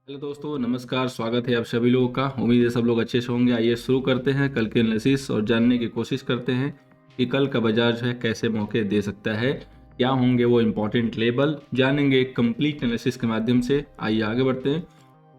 Hello दोस्तों, नमस्कार। स्वागत है आप सभी लोगों का। उम्मीद है सब लोग अच्छे से होंगे। आइए शुरू करते हैं कल के एनालिसिस और जानने की कोशिश करते हैं कि कल का बाजार जो है कैसे मौके दे सकता है, क्या होंगे वो इम्पोर्टेंट लेवल, जानेंगे एक कंप्लीट एनालिसिस के माध्यम से। आइए आगे बढ़ते हैं।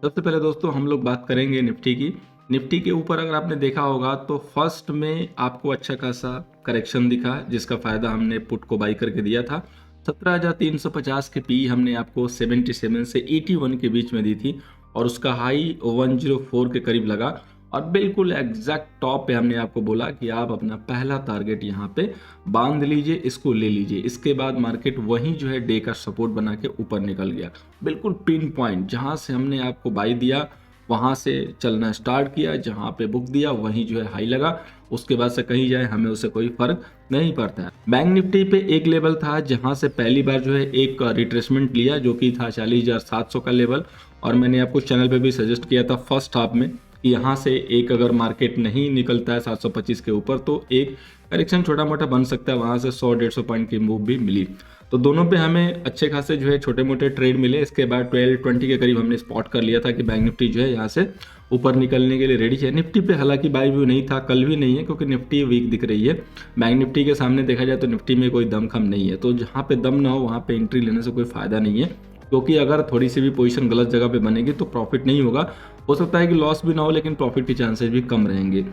सबसे पहले दोस्तों हम लोग बात करेंगे निफ्टी की। निफ्टी के ऊपर अगर आपने देखा होगा तो फर्स्ट में आपको अच्छा खासा करेक्शन दिखा, जिसका फायदा हमने पुट को बाई करके दिया था। 17,350 के पी हमने आपको 77 से 81 के बीच में दी थी और उसका हाई 104 के करीब लगा और बिल्कुल एग्जैक्ट टॉप पे हमने आपको बोला कि आप अपना पहला टारगेट यहाँ पे बांध लीजिए, इसको ले लीजिए। इसके बाद मार्केट वहीं जो है डे का सपोर्ट बना के ऊपर निकल गया, बिल्कुल पिन पॉइंट जहाँ से हमने आपको बाई दिया वहां से चलना स्टार्ट किया, जहां पे बुक दिया वहीं जो है हाई लगा। उसके बाद से कहीं जाए हमें उससे कोई फर्क नहीं पड़ता है। बैंक निफ्टी पे एक लेवल था जहां से पहली बार जो है एक रिट्रेसमेंट लिया, जो कि था 40,700 का लेवल। और मैंने आपको चैनल पे भी सजेस्ट किया था फर्स्ट हाफ में कि यहाँ से एक अगर मार्केट नहीं निकलता है 725 के ऊपर तो एक करेक्शन छोटा मोटा बन सकता है। वहां से 100-150 पॉइंट की मूव भी मिली, तो दोनों पे हमें अच्छे खासे जो है छोटे मोटे ट्रेड मिले। इसके बाद 1220 के करीब हमने स्पॉट कर लिया था कि बैंक निफ्टी जो है यहाँ से ऊपर निकलने के लिए रेडी है। निफ्टी पे हालांकि बाय व्यू नहीं था, कल भी नहीं है क्योंकि निफ्टी वीक दिख रही है। बैंक निफ्टी के सामने देखा जाए तो निफ्टी में कोई दम खम नहीं है, तो जहाँ पे दम ना हो वहाँ पे एंट्री लेने से कोई फायदा नहीं है, क्योंकि अगर थोड़ी सी भी पोजीशन गलत जगह पे बनेगी तो प्रॉफिट नहीं होगा। हो सकता है कि लॉस भी ना हो लेकिन प्रॉफिट के चांसेस भी कम रहेंगे।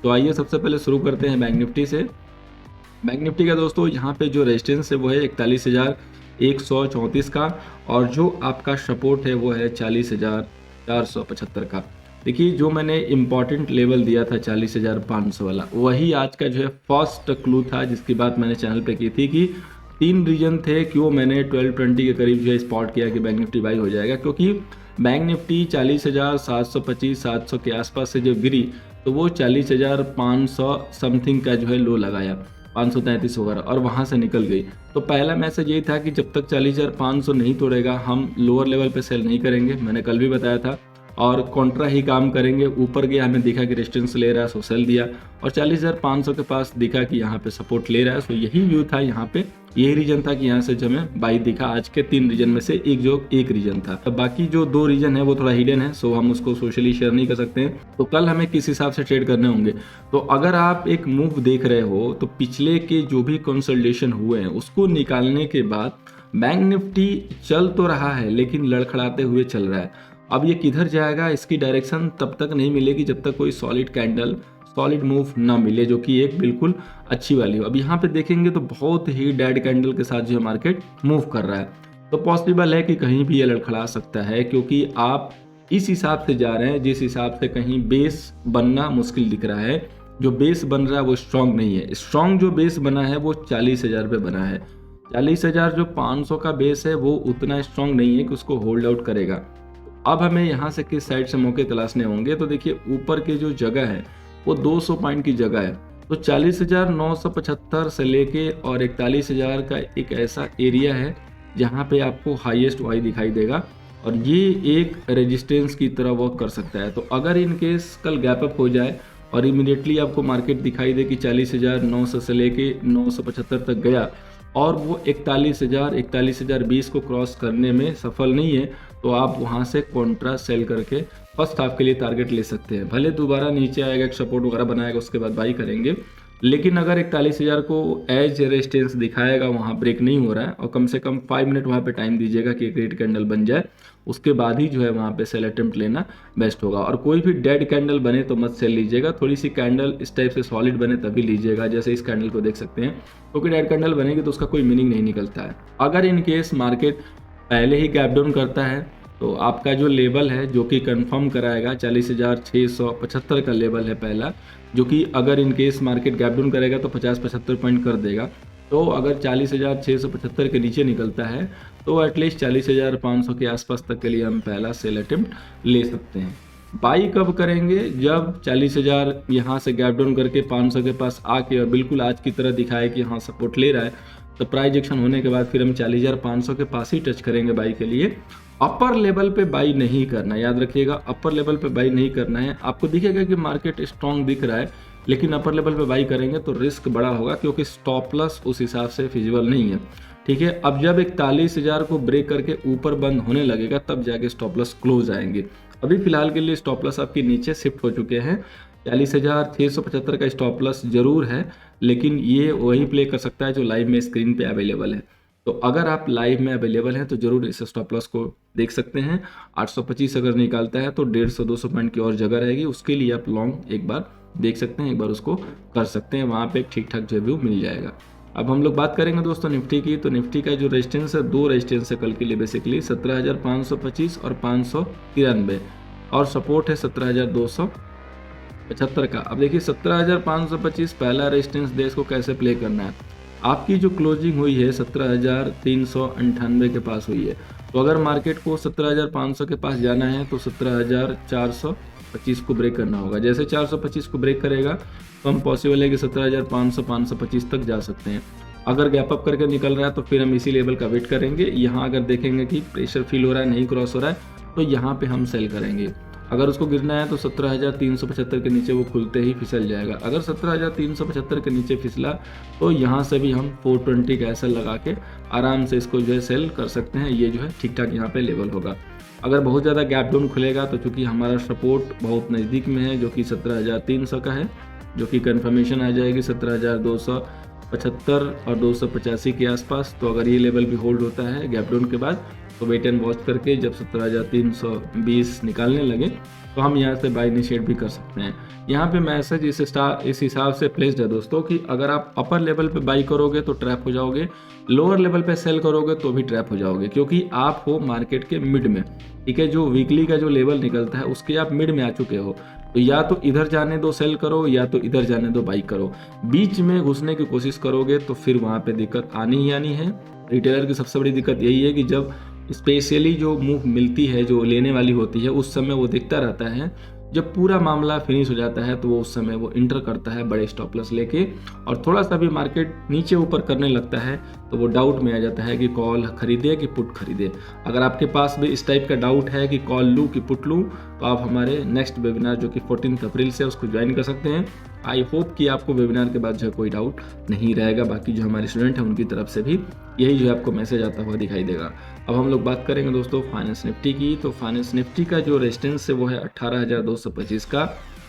तो आइए सबसे पहले शुरू करते हैं बैंक निफ्टी से। बैंक निफ्टी का दोस्तों यहाँ पे जो रेजिस्टेंस है वो है 41,134 का और जो आपका सपोर्ट है वो है 40,475 का। देखिए, जो मैंने इंपॉर्टेंट लेवल दिया था 40,500 वाला, वही आज का जो है फर्स्ट क्लू था, जिसकी बात मैंने चैनल पे की थी कि 3 रीजन थे क्यों मैंने 1220 के करीब जो है स्पॉट किया कि बैंक निफ्टी बाई हो जाएगा। क्योंकि बैंक निफ्टी 40,725-700 के आसपास से जो गिरी तो वो 40,500 समथिंग का जो है लो लगाया, 533 वगैरह, और वहां से निकल गई। तो पहला मैसेज यही था कि जब तक 40,500 नहीं तोड़ेगा हम लोअर लेवल पे सेल नहीं करेंगे, मैंने कल भी बताया था, और कॉन्ट्रा ही काम करेंगे। ऊपर गया, हमें दिखा कि रेजिस्टेंस ले रहा है, सो सेल दिया, और 40,500 के पास दिखा कि यहाँ पे सपोर्ट ले रहा है। सो यही व्यू था यहाँ पे, यही रीजन था कि यहाँ से जो हमें बाई दिखा। आज के 3 रीजन में से एक रीजन था, तो बाकी जो 2 रीजन है वो थोड़ा हिडन है, सो हम उसको सोशली शेयर नहीं कर सकते हैं। तो कल हमें किस हिसाब से ट्रेड करने होंगे, तो अगर आप एक मूव देख रहे हो तो पिछले के जो भी कंसोलिडेशन हुए हैं उसको निकालने के बाद बैंक निफ्टी चल तो रहा है लेकिन लड़खड़ाते हुए चल रहा है। अब ये किधर जाएगा इसकी डायरेक्शन तब तक नहीं मिलेगी जब तक कोई सॉलिड कैंडल, सॉलिड मूव ना मिले, जो कि एक बिल्कुल अच्छी वाली हो। अब यहाँ पे देखेंगे तो बहुत ही डेड कैंडल के साथ जो मार्केट मूव कर रहा है, तो पॉसिबल है कि कहीं भी ये लड़खड़ा सकता है, क्योंकि आप इस हिसाब से जा रहे हैं जिस हिसाब से कहीं बेस बनना मुश्किल दिख रहा है। जो बेस बन रहा है वो स्ट्रांग नहीं है। स्ट्रांग जो बेस बना है वो 40,000 पे बना है। 40,000 जो 500 का बेस है वो उतना स्ट्रांग नहीं है कि उसको होल्ड आउट करेगा। अब हमें यहाँ से किस साइड से मौके तलाशने होंगे, तो देखिए ऊपर की जो जगह है वो 200 पॉइंट की जगह है, तो 40,975 से लेके और 41,000 का एक ऐसा एरिया है जहाँ पे आपको हाईएस्ट वाई दिखाई देगा और ये एक रेजिस्टेंस की तरह वर्क कर सकता है। तो अगर इन केस कल गैप अप हो जाए और इमीडिएटली आपको मार्केट दिखाई दे कि 40,900 से लेके 975 तक गया और वो 41,020 को क्रॉस करने में सफल नहीं है, तो आप वहां से कॉन्ट्रा सेल करके फर्स्ट हाफ के लिए टारगेट ले सकते हैं। भले दोबारा नीचे आएगा, एक सपोर्ट वगैरह बनाएगा, उसके बाद बाई करेंगे, लेकिन अगर 41,000 को एज रेजिस्टेंस दिखाएगा, वहां ब्रेक नहीं हो रहा है, और कम से कम 5 मिनट वहां पे टाइम दीजिएगा कि एक रेड कैंडल बन जाए, उसके बाद ही जो है वहां पे सेल अटेम्प्ट लेना बेस्ट होगा। और कोई भी डेड कैंडल बने तो मत सेल लीजिएगा, थोड़ी सी कैंडल इस टाइप से सॉलिड बने तभी लीजिएगा, जैसे इस कैंडल को देख सकते हैं, क्योंकि डेड कैंडल बनेगी तो उसका कोई मीनिंग नहीं निकलता है। अगर इन केस मार्केट पहले ही गैप डाउन करता है तो आपका जो लेवल है जो कि कंफर्म कराएगा 40,675 का लेवल है पहला, जो कि अगर in case market gap down करेगा तो 50-75 पॉइंट कर देगा। तो अगर 40,675 के नीचे निकलता है तो एटलीस्ट 40,500 के आसपास तक के लिए हम पहला सेल अटेम्प्ट ले सकते हैं। बाई कब करेंगे, जब 40,000 यहाँ से गैप डाउन करके 500 के पास आके और बिल्कुल आज की तरह दिखाए कि हाँ सपोर्ट ले रहा है, तो प्राइस एक्शन होने के बाद फिर हम 40,500 के पास ही टच करेंगे बाई के लिए। अपर लेवल पे बाई नहीं करना, याद रखिएगा, अपर लेवल पे बाई नहीं करना है। आपको दिखेगा कि मार्केट स्ट्रांग दिख रहा है, लेकिन अपर लेवल पे बाई करेंगे तो रिस्क बड़ा होगा, क्योंकि स्टॉप लॉस उस हिसाब से फिजिबल नहीं है। ठीक है। अब जब 41,000 को ब्रेक करके ऊपर बंद होने लगेगा तब जाके स्टॉप लॉस क्लोज आएंगे। अभी फिलहाल के लिए स्टॉप लॉस आपके नीचे शिफ्ट हो चुके हैं। 40,675 का स्टॉप लॉस जरूर है, लेकिन ये वही प्ले कर सकता है जो लाइव में स्क्रीन पे अवेलेबल है। तो अगर आप लाइव में अवेलेबल हैं तो जरूर इस स्टॉप लॉस को देख सकते हैं। 825 अगर निकालता है तो 150-200 पॉइंट की और जगह रहेगी, उसके लिए आप लॉन्ग एक बार देख सकते हैं, एक बार उसको कर सकते हैं, वहाँ पे एक ठीक ठाक जो व्यू मिल जाएगा। अब हम लोग बात करेंगे दोस्तों निफ्टी की। तो निफ्टी का जो रेजिस्टेंस है, दो रेजिस्टेंस है कल के लिए बेसिकली, 17,525 और 593, और सपोर्ट है 17,275 का। अब देखिए 17,525 पहला रेजिस्टेंस दे, इसको कैसे प्ले करना है। आपकी जो क्लोजिंग हुई है 17,398 के पास हुई है, तो अगर मार्केट को 17,500 के पास जाना है तो 17,425 को ब्रेक करना होगा। जैसे 425 को ब्रेक करेगा तो हम पॉसिबल है कि 17,500 525 तक जा सकते हैं। अगर गैप अप करके निकल रहा है तो फिर हम इसी लेवल का वेट करेंगे। यहाँ अगर देखेंगे कि प्रेशर फील हो रहा है, नहीं क्रॉस हो रहा है, तो यहाँ पे हम सेल करेंगे। अगर उसको गिरना है तो 17,375 के नीचे वो खुलते ही फिसल जाएगा। अगर 17,375 के नीचे फिसला तो यहाँ से भी हम 420 का एसएल लगा के आराम से इसको जो है सेल कर सकते हैं। ये जो है ठीक ठाक यहाँ पे लेवल होगा। अगर बहुत ज़्यादा गैप डाउन खुलेगा तो चूंकि हमारा सपोर्ट बहुत नज़दीक में है जो कि 17,300 का है, जो कि कन्फर्मेशन आ जाएगी 17,275 और 285 के आसपास। तो अगर ये लेवल भी होल्ड होता है गैप डाउन के बाद तो वेट एंड वॉच करके जब 17,320 निकालने लगे तो हम यहाँ से बाय इनिशिएट भी कर सकते हैं। यहाँ पे मैसेज इस हिसाब से प्लेस्ड है दोस्तों कि अगर आप अपर लेवल पे बाई करोगे तो ट्रैप हो जाओगे, लोअर लेवल पे सेल करोगे तो भी ट्रैप हो जाओगे, क्योंकि आप हो मार्केट के मिड में। ठीक है, जो वीकली का जो लेवल निकलता है उसके आप मिड में आ चुके हो, तो या तो इधर जाने दो सेल करो या तो इधर जाने दो बाई करो। बीच में घुसने की कोशिश करोगे तो फिर वहाँ पे दिक्कत आनी ही आनी है। रिटेलर की सबसे बड़ी दिक्कत यही है कि जब स्पेशली जो मूव मिलती है जो लेने वाली होती है उस समय वो दिखता रहता है, जब पूरा मामला फिनिश हो जाता है तो वो उस समय वो इंटर करता है बड़े स्टॉप लॉस लेके, और थोड़ा सा भी मार्केट नीचे ऊपर करने लगता है तो वो डाउट में आ जाता है कि कॉल खरीदे कि पुट खरीदे। अगर आपके पास भी इस टाइप का डाउट है कि कॉल लूँ कि पुट लूँ तो आप हमारे नेक्स्ट वेबिनार जो कि 14 अप्रैल से उसको ज्वाइन कर सकते हैं। आई होप कि आपको वेबिनार के बाद जो है कोई डाउट नहीं रहेगा। बाकी जो हमारे स्टूडेंट हैं उनकी तरफ से भी यही जो है आपको मैसेज आता हुआ दिखाई देगा। अब हम लोग बात करेंगे दोस्तों फाइनेंस निफ्टी की। तो फाइनेंस निफ्टी का जो रेजिस्टेंस है वो है 18,225 का,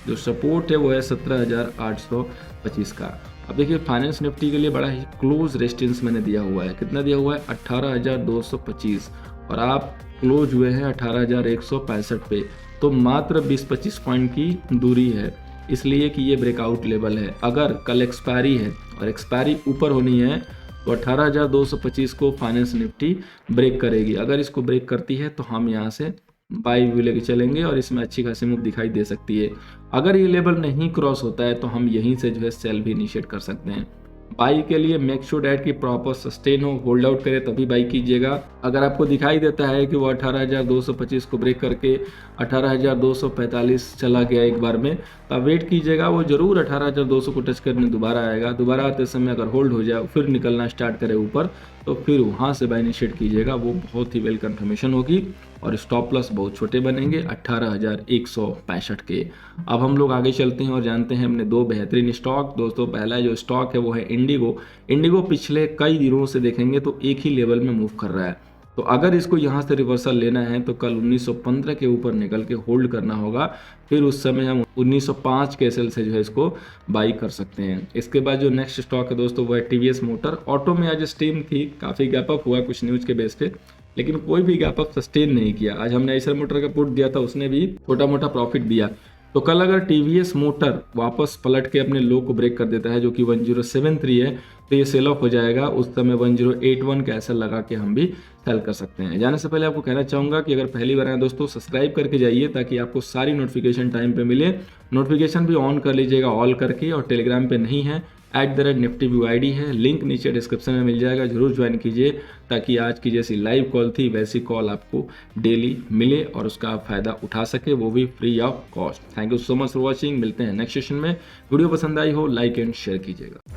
जो सपोर्ट है वो है 17,825 का। अब देखिए फाइनेंस निफ्टी के लिए बड़ा ही क्लोज रेजिस्टेंस मैंने दिया हुआ है। कितना दिया हुआ है? 18,225, और आप क्लोज हुए हैं 18,165 पे, तो मात्र 20-25 पॉइंट की दूरी है, इसलिए कि ये ब्रेकआउट लेवल है। अगर कल एक्सपायरी है और एक्सपायरी ऊपर होनी है तो 18,225 को फाइनेंस निफ्टी ब्रेक करेगी। अगर इसको ब्रेक करती है तो हम यहाँ से बाई व्यू लेके चलेंगे और इसमें अच्छी खासी मूव दिखाई दे सकती है। अगर ये लेवल नहीं क्रॉस होता है तो हम यहीं से जो है सेल भी इनिशिएट कर सकते हैं। बाई के लिए मेक श्योर डैट की प्रॉपर सस्टेन हो, होल्ड आउट करे तभी बाई कीजिएगा। अगर आपको दिखाई देता है कि वो 18,225 को ब्रेक करके 18,245 चला गया एक बार में, तो आप वेट कीजिएगा, वो जरूर 18,200 को टच करने दोबारा आएगा। दोबारा आते समय अगर होल्ड हो जाए फिर निकलना स्टार्ट करे ऊपर तो फिर वहाँ से बाई इनिशिएट कीजिएगा, वो बहुत ही वेल कन्फर्मेशन होगी और स्टॉप लॉस बहुत छोटे बनेंगे 18,165 के। अब हम लोग आगे चलते हैं और जानते हैं अपने दो बेहतरीन स्टॉक। दोस्तों पहला जो स्टॉक है वो है इंडिगो। इंडिगो पिछले कई दिनों से देखेंगे तो एक ही लेवल में मूव कर रहा है, तो अगर इसको यहाँ से रिवर्सल लेना है तो कल 1915 के ऊपर निकल के होल्ड करना होगा, फिर उस समय हम 1905 के एसएल से जो है इसको बाई कर सकते हैं। इसके बाद जो नेक्स्ट स्टॉक है दोस्तों वो है टीवीएस मोटर। ऑटो में आज स्टीम थी, काफ़ी गैप अप हुआ कुछ न्यूज़ के बेस पे, लेकिन कोई भी गैप अप सस्टेन नहीं किया। आज हमने आइसर मोटर का पुट दिया था, उसने भी छोटा मोटा प्रॉफिट दिया। तो कल अगर टीवीएस मोटर वापस पलट के अपने लो को ब्रेक कर देता है जो कि 1073 है, तो ये सेल ऑफ हो जाएगा। उस समय 1081 का एसएल लगा के हम भी सेल कर सकते हैं। जाने से पहले आपको कहना चाहूँगा कि अगर पहली बार आए दोस्तों सब्सक्राइब करके जाइए ताकि आपको सारी नोटिफिकेशन टाइम पे मिले। नोटिफिकेशन भी ऑन कर लीजिएगा ऑल करके, और टेलीग्राम पे नहीं है @NiftyView ID है, लिंक नीचे डिस्क्रिप्शन में मिल जाएगा, जरूर ज्वाइन कीजिए ताकि आज की जैसी लाइव कॉल थी वैसी कॉल आपको डेली मिले और उसका आप फायदा उठा सके, वो भी free of cost. Thank you so much for watching. मिलते हैं नेक्स्ट सेशन में। वीडियो पसंद आई हो लाइक एंड शेयर कीजिएगा।